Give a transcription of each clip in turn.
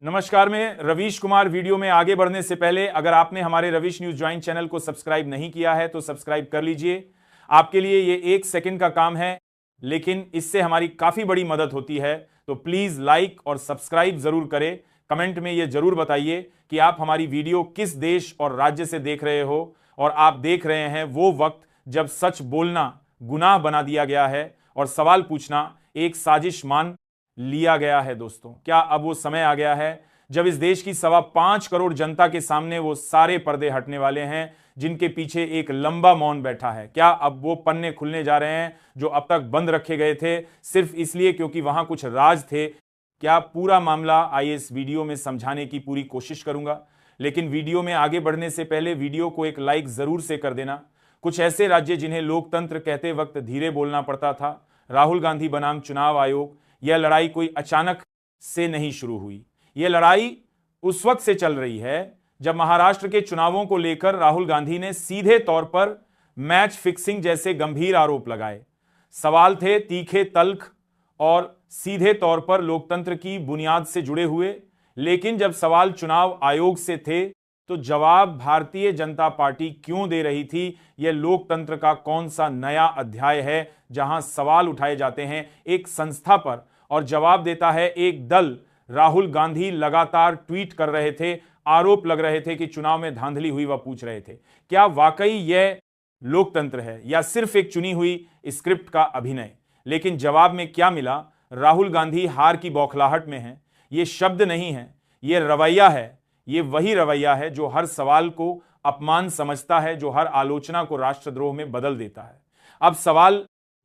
नमस्कार, मैं रवीश कुमार। वीडियो में आगे बढ़ने से पहले अगर आपने हमारे रवीश न्यूज ज्वाइन चैनल को सब्सक्राइब नहीं किया है तो सब्सक्राइब कर लीजिए। आपके लिए ये 1 सेकंड का काम है, लेकिन इससे हमारी काफी बड़ी मदद होती है। तो प्लीज लाइक और सब्सक्राइब जरूर करें। कमेंट में ये जरूर बताइए कि आप हमारी वीडियो किस देश और राज्य से देख रहे हो और आप देख रहे हैं वो वक्त जब सच बोलना गुनाह बना दिया गया है और सवाल पूछना एक साजिश मान लिया गया है। दोस्तों, क्या अब वो समय आ गया है जब इस देश की 5.25 करोड़ जनता के सामने वो सारे पर्दे हटने वाले हैं जिनके पीछे एक लंबा मौन बैठा है? क्या अब वो पन्ने खुलने जा रहे हैं जो अब तक बंद रखे गए थे सिर्फ इसलिए क्योंकि वहां कुछ राज थे? क्या पूरा मामला आइए इस वीडियो में समझाने की पूरी कोशिश करूंगा, लेकिन वीडियो में आगे बढ़ने से पहले वीडियो को एक लाइक जरूर से कर देना। कुछ ऐसे राज्य जिन्हें लोकतंत्र कहते वक्त धीरे बोलना पड़ता था, राहुल गांधी बनाम चुनाव आयोग। यह लड़ाई कोई अचानक से नहीं शुरू हुई। यह लड़ाई उस वक्त से चल रही है जब महाराष्ट्र के चुनावों को लेकर राहुल गांधी ने सीधे तौर पर मैच फिक्सिंग जैसे गंभीर आरोप लगाए। सवाल थे तीखे, तल्ख और सीधे तौर पर लोकतंत्र की बुनियाद से जुड़े हुए। लेकिन जब सवाल चुनाव आयोग से थे तो जवाब भारतीय जनता पार्टी क्यों दे रही थी? यह लोकतंत्र का कौन सा नया अध्याय है जहां सवाल उठाए जाते हैं एक संस्था पर और जवाब देता है एक दल? राहुल गांधी लगातार ट्वीट कर रहे थे, आरोप लग रहे थे कि चुनाव में धांधली हुई, वह पूछ रहे थे क्या वाकई यह लोकतंत्र है या सिर्फ एक चुनी हुई स्क्रिप्ट का अभिनय? लेकिन जवाब में क्या मिला? राहुल गांधी हार की बौखलाहट में है। यह शब्द नहीं है, यह रवैया है। ये वही रवैया है जो हर सवाल को अपमान समझता है, जो हर आलोचना को राष्ट्रद्रोह में बदल देता है। अब सवाल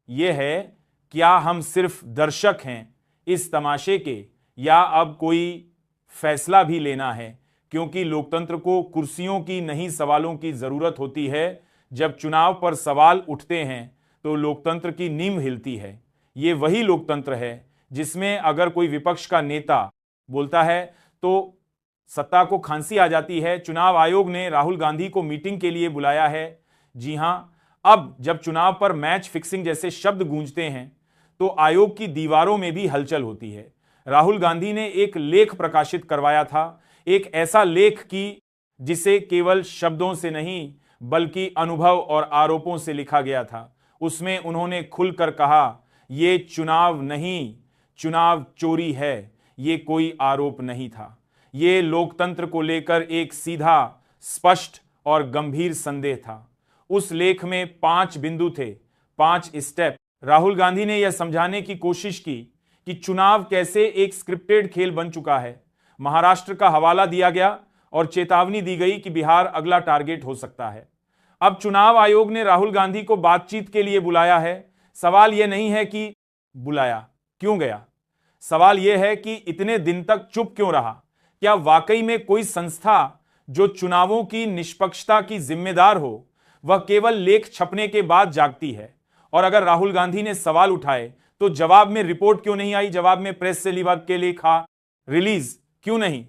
यह है, क्या हम सिर्फ दर्शक हैं इस तमाशे के या अब कोई फैसला भी लेना है? क्योंकि लोकतंत्र को कुर्सियों की नहीं सवालों की जरूरत होती है। जब चुनाव पर सवाल उठते हैं तो लोकतंत्र की नींव हिलती है। ये वही लोकतंत्र है जिसमें अगर कोई विपक्ष का नेता बोलता है तो सत्ता को खांसी आ जाती है। चुनाव आयोग ने राहुल गांधी को मीटिंग के लिए बुलाया है। जी हां, अब जब चुनाव पर मैच फिक्सिंग जैसे शब्द गूंजते हैं तो आयोग की दीवारों में भी हलचल होती है। राहुल गांधी ने एक लेख प्रकाशित करवाया था, एक ऐसा लेख कि जिसे केवल शब्दों से नहीं बल्कि अनुभव और आरोपों से लिखा गया था। उसमें उन्होंने खुलकर कहा, यह चुनाव नहीं, चुनाव चोरी है। ये कोई आरोप नहीं था, ये लोकतंत्र को लेकर एक सीधा, स्पष्ट और गंभीर संदेह था। उस लेख में 5 बिंदु थे, 5 स्टेप। राहुल गांधी ने यह समझाने की कोशिश की कि चुनाव कैसे एक स्क्रिप्टेड खेल बन चुका है। महाराष्ट्र का हवाला दिया गया और चेतावनी दी गई कि बिहार अगला टारगेट हो सकता है। अब चुनाव आयोग ने राहुल गांधी को बातचीत के लिए बुलाया है। सवाल यह नहीं है कि बुलाया क्यों गया, सवाल यह है कि इतने दिन तक चुप क्यों रहा? क्या वाकई में कोई संस्था जो चुनावों की निष्पक्षता की जिम्मेदार हो वह केवल लेख छपने के बाद जागती है? और अगर राहुल गांधी ने सवाल उठाए तो जवाब में रिपोर्ट क्यों नहीं आई? जवाब में प्रेस से लिखा के लिखा रिलीज क्यों नहीं?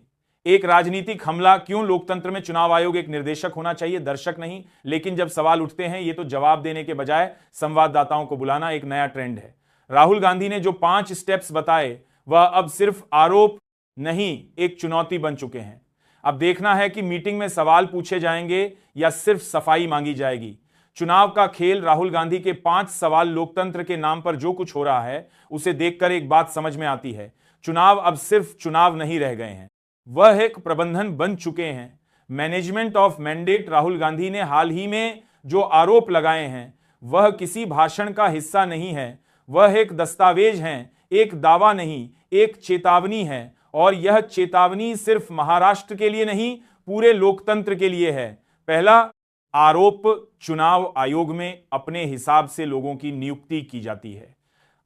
एक राजनीतिक हमला क्यों? लोकतंत्र में चुनाव आयोग एक निर्देशक होना चाहिए, दर्शक नहीं। लेकिन जब सवाल उठते हैं ये तो जवाब देने के बजाय संवाददाताओं को बुलाना एक नया ट्रेंड है। राहुल गांधी ने जो 5 स्टेप्स बताए वह अब सिर्फ आरोप नहीं, एक चुनौती बन चुके हैं। अब देखना है कि मीटिंग में सवाल पूछे जाएंगे या सिर्फ सफाई मांगी जाएगी। चुनाव का खेल, राहुल गांधी के 5 सवाल, लोकतंत्र के नाम पर जो कुछ हो रहा है उसे देखकर एक बात समझ में आती है, चुनाव अब सिर्फ चुनाव नहीं रह गए हैं, वह एक प्रबंधन बन चुके हैं। Management of mandate. Rahul Gandhi ने हाल ही में जो आरोप लगाए हैं वह किसी भाषण का हिस्सा नहीं है, वह एक दस्तावेज हैं, एक दावा नहीं, एक चेतावनी है। और यह चेतावनी सिर्फ महाराष्ट्र के लिए नहीं, पूरे लोकतंत्र के लिए है। पहला आरोप, चुनाव आयोग में अपने हिसाब से लोगों की नियुक्ति की जाती है।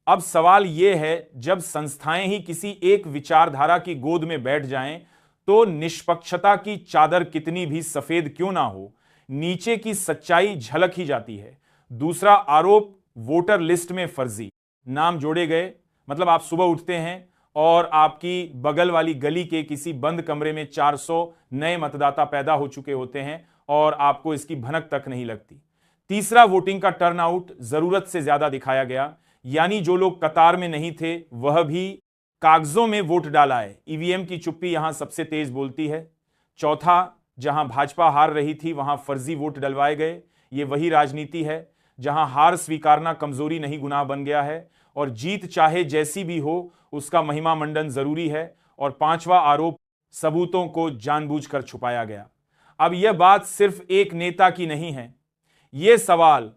अब सवाल यह है, जब संस्थाएं ही किसी एक विचारधारा की गोद में बैठ जाएं तो निष्पक्षता की चादर कितनी भी सफेद क्यों ना हो, नीचे की सच्चाई झलक ही जाती है। दूसरा आरोप, वोटर लिस्ट में फर्जी नाम जोड़े गए। मतलब आप सुबह उठते हैं और आपकी बगल वाली गली के किसी बंद कमरे में 400 नए मतदाता पैदा हो चुके होते हैं और आपको इसकी भनक तक नहीं लगती। तीसरा, वोटिंग का टर्नआउट जरूरत से ज्यादा दिखाया गया, यानी जो लोग कतार में नहीं थे वह भी कागजों में वोट डाला है। ईवीएम की चुप्पी यहां सबसे तेज बोलती है। चौथा, जहां भाजपा हार रही थी वहां फर्जी वोट डलवाए गए। ये वही राजनीति है जहां हार स्वीकारना कमजोरी नहीं गुनाह बन गया है और जीत चाहे जैसी भी हो उसका महिमा मंडन जरूरी है। और पांचवा आरोप, सबूतों को जानबूझकर छुपाया गया। अब यह बात सिर्फ एक नेता की नहीं है, यह सवाल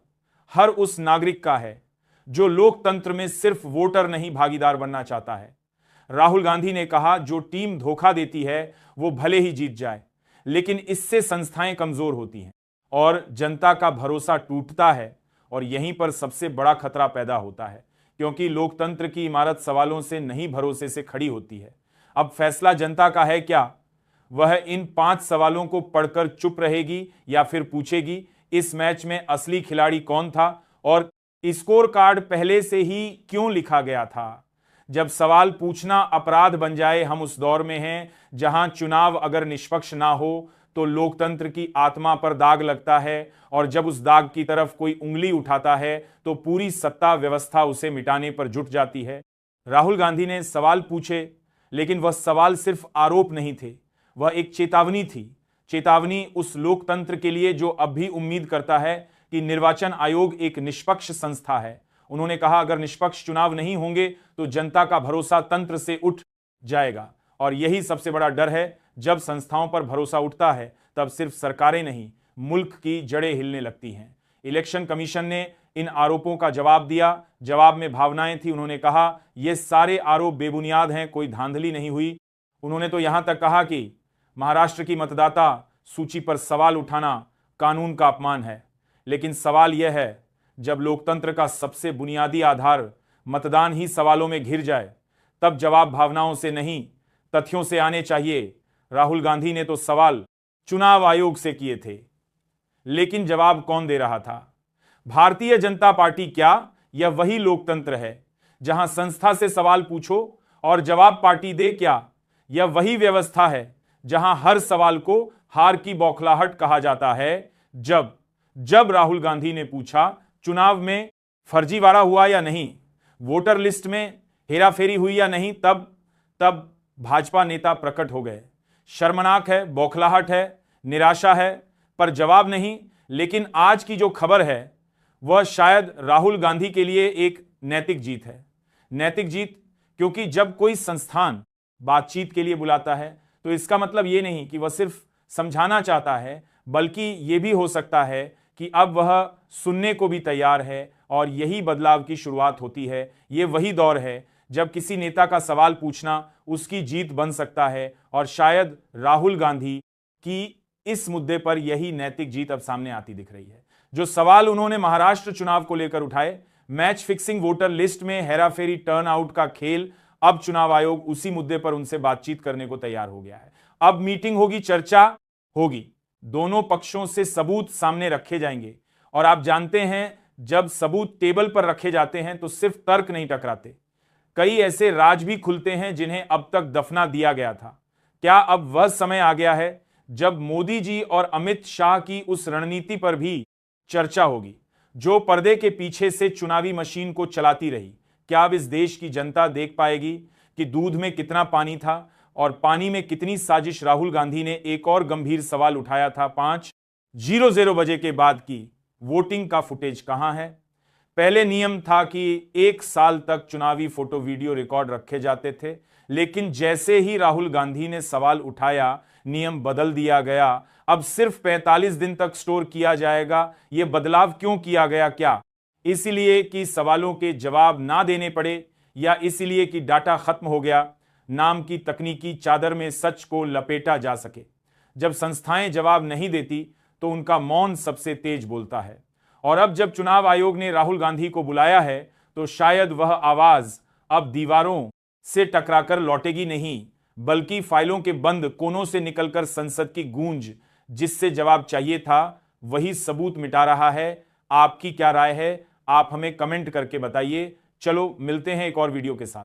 हर उस नागरिक का है जो लोकतंत्र में सिर्फ वोटर नहीं भागीदार बनना चाहता है। राहुल गांधी ने कहा, जो टीम धोखा देती है वो भले ही जीत जाए, लेकिन इससे संस्थाएं कमजोर होती हैं और जनता का भरोसा टूटता है। और यहीं पर सबसे बड़ा खतरा पैदा होता है, क्योंकि लोकतंत्र की इमारत सवालों से नहीं भरोसे से खड़ी होती है। अब फैसला जनता का है क्या? वह इन 5 सवालों को पढ़कर चुप रहेगी या फिर पूछेगी इस मैच में असली खिलाड़ी कौन था और स्कोर कार्ड पहले से ही क्यों लिखा गया था? जब सवाल पूछना अपराध बन जाए, हम उस दौर में हैं जहां चुनाव अगर निष्पक्ष ना हो तो लोकतंत्र की आत्मा पर दाग लगता है और जब उस दाग की तरफ कोई उंगली उठाता है तो पूरी सत्ता व्यवस्था उसे मिटाने पर जुट जाती है। राहुल गांधी ने सवाल पूछे, लेकिन वह सवाल सिर्फ आरोप नहीं थे, वह एक चेतावनी थी। चेतावनी उस लोकतंत्र के लिए जो अब भी उम्मीद करता है कि निर्वाचन आयोग एक निष्पक्ष संस्था है। उन्होंने कहा, अगर निष्पक्ष चुनाव नहीं होंगे तो जनता का भरोसा तंत्र से उठ जाएगा और यही सबसे बड़ा डर है। जब संस्थाओं पर भरोसा उठता है तब सिर्फ सरकारें नहीं, मुल्क की जड़ें हिलने लगती हैं। इलेक्शन कमीशन ने इन आरोपों का जवाब दिया। जवाब में भावनाएं थी। उन्होंने कहा, यह सारे आरोप बेबुनियाद हैं, कोई धांधली नहीं हुई। उन्होंने तो यहां तक कहा कि महाराष्ट्र की मतदाता सूची पर सवाल उठाना कानून का अपमान है। लेकिन सवाल यह है, जब लोकतंत्र का सबसे बुनियादी आधार मतदान ही सवालों में घिर जाए तब जवाब भावनाओं से नहीं तथ्यों से आने चाहिए। राहुल गांधी ने तो सवाल चुनाव आयोग से किए थे, लेकिन जवाब कौन दे रहा था? भारतीय जनता पार्टी क्या? यह वही लोकतंत्र है जहां संस्था से सवाल पूछो और जवाब पार्टी दे क्या? यह वही व्यवस्था है जहां हर सवाल को हार की बौखलाहट कहा जाता है। जब राहुल गांधी ने पूछा चुनाव में फर्जीवाड़ा हुआ या नहीं, वोटर लिस्ट में हेराफेरी हुई या नहीं, तब भाजपा नेता प्रकट हो गए। शर्मनाक है, बौखलाहट है, निराशा है, पर जवाब नहीं। लेकिन आज की जो खबर है वह शायद राहुल गांधी के लिए एक नैतिक जीत है। नैतिक जीत, क्योंकि जब कोई संस्थान बातचीत के लिए बुलाता है तो इसका मतलब ये नहीं कि वह सिर्फ समझाना चाहता है, बल्कि यह भी हो सकता है कि अब वह सुनने को भी तैयार है और यही बदलाव की शुरुआत होती है। ये वही दौर है जब किसी नेता का सवाल पूछना उसकी जीत बन सकता है और शायद राहुल गांधी की इस मुद्दे पर यही नैतिक जीत अब सामने आती दिख रही है। जो सवाल उन्होंने महाराष्ट्र चुनाव को लेकर उठाए, मैच फिक्सिंग, वोटर लिस्ट में हेराफेरी, टर्नआउट का खेल, अब चुनाव आयोग उसी मुद्दे पर उनसे बातचीत करने को तैयार हो गया है। अब मीटिंग होगी, चर्चा होगी, दोनों पक्षों से सबूत सामने रखे जाएंगे। और आप जानते हैं, जब सबूत टेबल पर रखे जाते हैं तो सिर्फ तर्क नहीं टकराते, कई ऐसे राज भी खुलते हैं जिन्हें अब तक दफना दिया गया था। क्या अब वह समय आ गया है जब मोदी जी और अमित शाह की उस रणनीति पर भी चर्चा होगी जो पर्दे के पीछे से चुनावी मशीन को चलाती रही? क्या अब इस देश की जनता देख पाएगी कि दूध में कितना पानी था और पानी में कितनी साजिश? राहुल गांधी ने एक और गंभीर सवाल उठाया था। 5:00 बजे के बाद की वोटिंग का फुटेज कहां है? पहले नियम था कि 1 साल तक चुनावी फोटो वीडियो रिकॉर्ड रखे जाते थे, लेकिन जैसे ही राहुल गांधी ने सवाल उठाया नियम बदल दिया गया। अब सिर्फ 45 दिन तक स्टोर किया जाएगा। यह बदलाव क्यों किया गया? क्या इसलिए कि सवालों के जवाब ना देने पड़े या इसलिए कि डाटा खत्म हो गया? नाम की तकनीकी चादर में सच को लपेटा जा सके। जब संस्थाएं जवाब नहीं देती तो उनका मौन सबसे तेज बोलता है। और अब जब चुनाव आयोग ने राहुल गांधी को बुलाया है तो शायद वह आवाज अब दीवारों से टकराकर लौटेगी नहीं, बल्कि फाइलों के बंद कोनों से निकलकर संसद की गूंज, जिससे जवाब चाहिए था वही सबूत मिटा रहा है। आपकी क्या राय है? आप हमें कमेंट करके बताइए। चलो मिलते हैं एक और वीडियो के साथ।